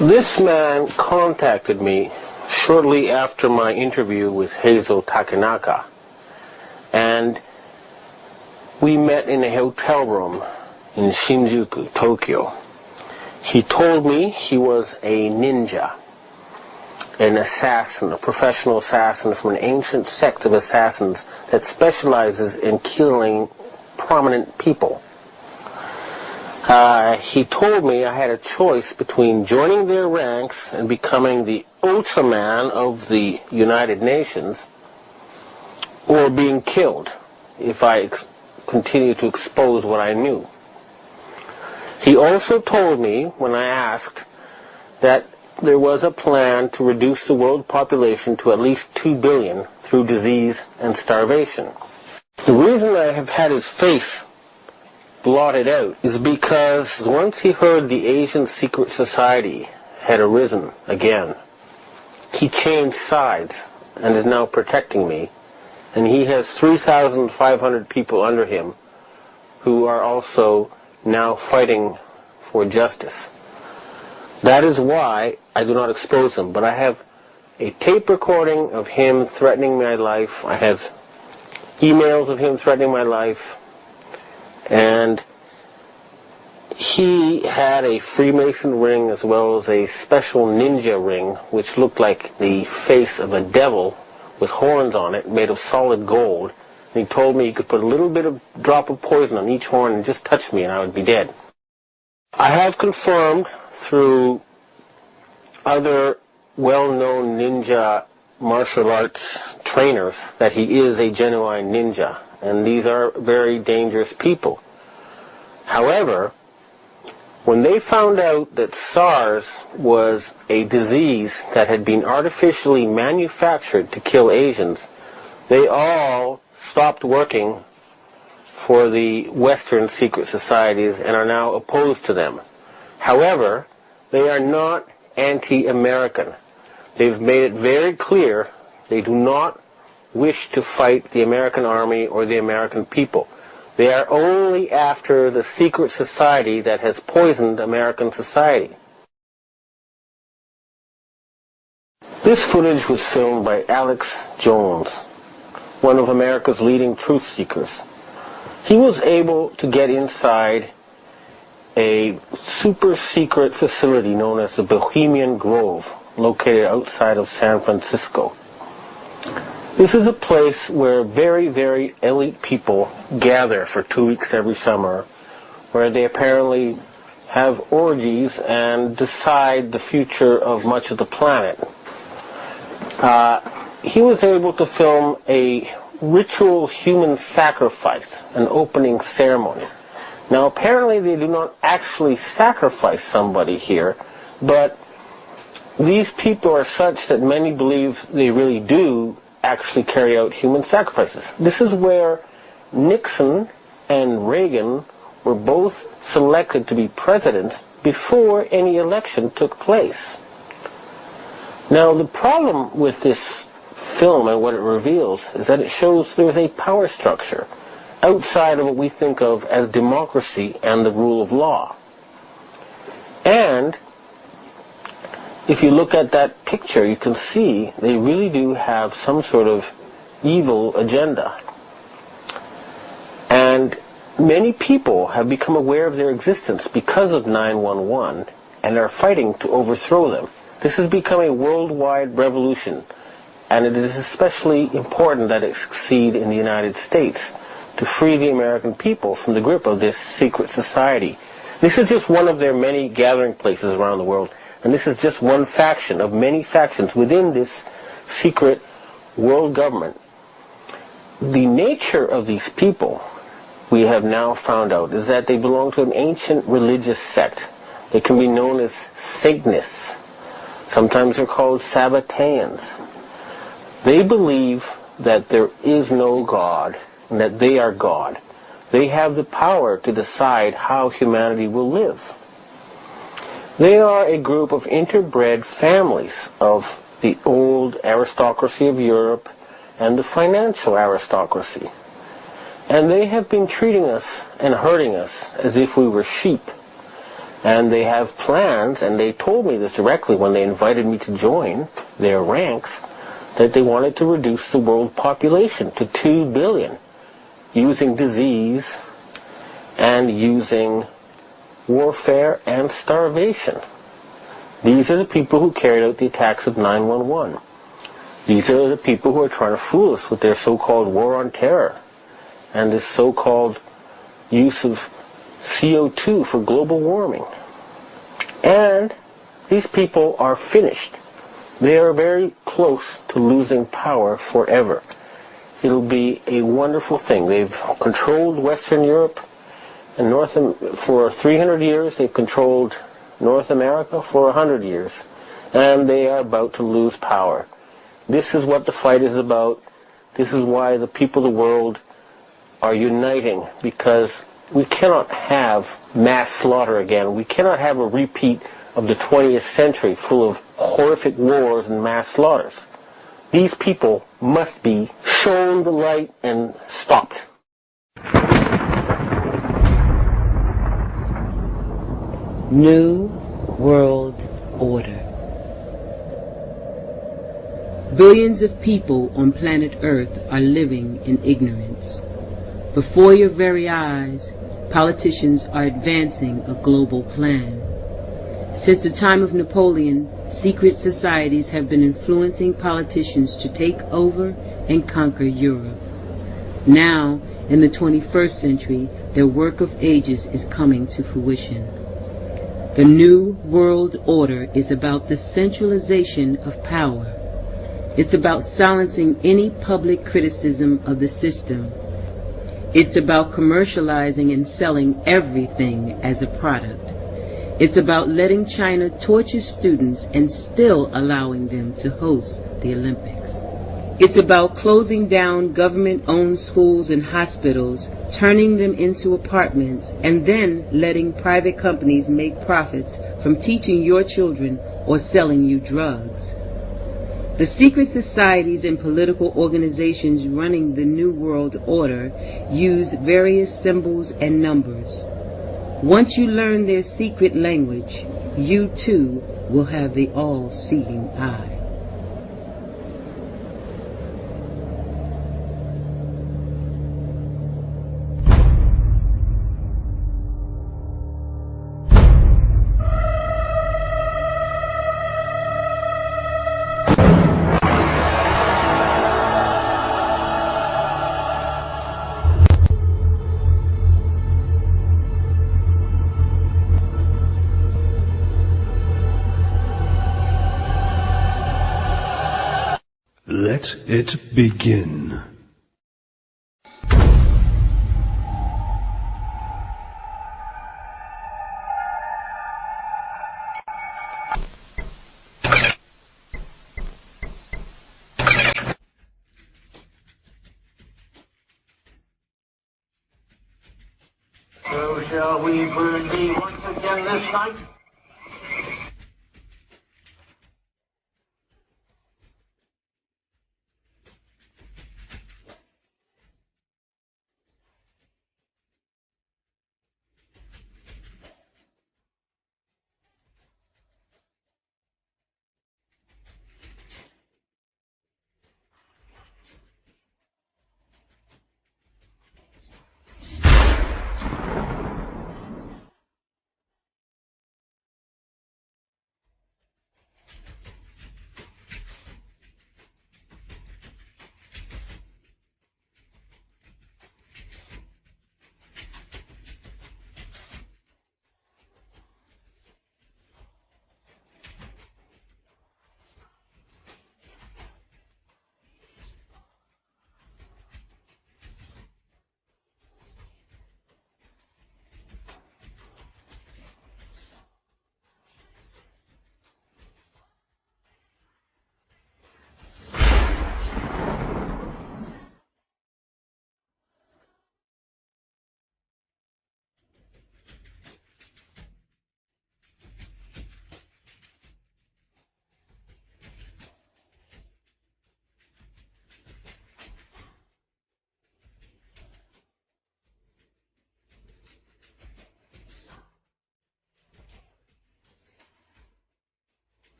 This man contacted me shortly after my interview with Hazel Takenaka, and we met in a hotel room in Shinjuku, Tokyo. He told me he was a ninja, an assassin, a professional assassin from an ancient sect of assassins that specializes in killing prominent people. He told me I had a choice between joining their ranks and becoming the Ultraman of the United Nations, or being killed if I continue to expose what I knew. He also told me, when I asked, that there was a plan to reduce the world population to at least 2 billion through disease and starvation. The reason I have had his face blotted out is because once he heard the Asian secret society had arisen again, he changed sides and is now protecting me, and he has 3,500 people under him who are also now fighting for justice. That is why I do not expose him, but I have a tape recording of him threatening my life. I have emails of him threatening my life, and he had a Freemason ring as well as a special ninja ring which looked like the face of a devil with horns on it, made of solid gold. And he told me he could put a little bit of drop of poison on each horn and just touch me and I would be dead. I have confirmed through other well-known ninja martial arts trainers that he is a genuine ninja, and these are very dangerous people. However, when they found out that SARS was a disease that had been artificially manufactured to kill Asians, they all stopped working for the Western secret societies and are now opposed to them. However, they are not anti-American. They've made it very clear they do not wish to fight the American army or the American people. They are only after the secret society that has poisoned American society. This footage was filmed by Alex Jones, one of America's leading truth seekers. He was able to get inside a super secret facility known as the Bohemian Grove, located outside of San Francisco. This is a place where very, very elite people gather for 2 weeks every summer, where they apparently have orgies and decide the future of much of the planet. He was able to film a ritual human sacrifice, an opening ceremony. Now, apparently they do not actually sacrifice somebody here, but these people are such that many believe they really do actually carry out human sacrifices. This is where Nixon and Reagan were both selected to be presidents before any election took place. Now, the problem with this film and what it reveals is that it shows there's a power structure outside of what we think of as democracy and the rule of law. And if you look at that picture, you can see they really do have some sort of evil agenda. And many people have become aware of their existence because of 9/11 and are fighting to overthrow them. This has become a worldwide revolution, and it is especially important that it succeed in the United States to free the American people from the grip of this secret society. This is just one of their many gathering places around the world, and this is just one faction of many factions within this secret world government. The nature of these people, we have now found out, is that they belong to an ancient religious sect. They can be known as Satanists. Sometimes they're called Sabbateans. They believe that there is no God and that they are God. They have the power to decide how humanity will live. They are a group of interbred families of the old aristocracy of Europe and the financial aristocracy. And they have been treating us and hurting us as if we were sheep. And they have plans, and they told me this directly when they invited me to join their ranks, that they wanted to reduce the world population to 2 billion using disease and using warfare and starvation. These are the people who carried out the attacks of 9/11. These are the people who are trying to fool us with their so-called war on terror and this so-called use of CO2 for global warming. And these people are finished. They are very close to losing power forever. It'll be a wonderful thing. They've controlled Western Europe and for 300 years. They've controlled North America for 100 years. And they are about to lose power. This is what the fight is about. This is why the people of the world are uniting, because we cannot have mass slaughter again. We cannot have a repeat of the 20th century full of horrific wars and mass slaughters. These people must be shown the light and stopped. New World Order. Billions of people on planet Earth are living in ignorance. Before your very eyes, politicians are advancing a global plan. Since the time of Napoleon, secret societies have been influencing politicians to take over and conquer Europe. Now, in the 21st century, their work of ages is coming to fruition. The New World Order is about the centralization of power. It's about silencing any public criticism of the system. It's about commercializing and selling everything as a product. It's about letting China torture students and still allowing them to host the Olympics. It's about closing down government-owned schools and hospitals, turning them into apartments, and then letting private companies make profits from teaching your children or selling you drugs. The secret societies and political organizations running the New World Order use various symbols and numbers. Once you learn their secret language, you too will have the all-seeing eye. Let it begin. So shall we burn thee once again this night?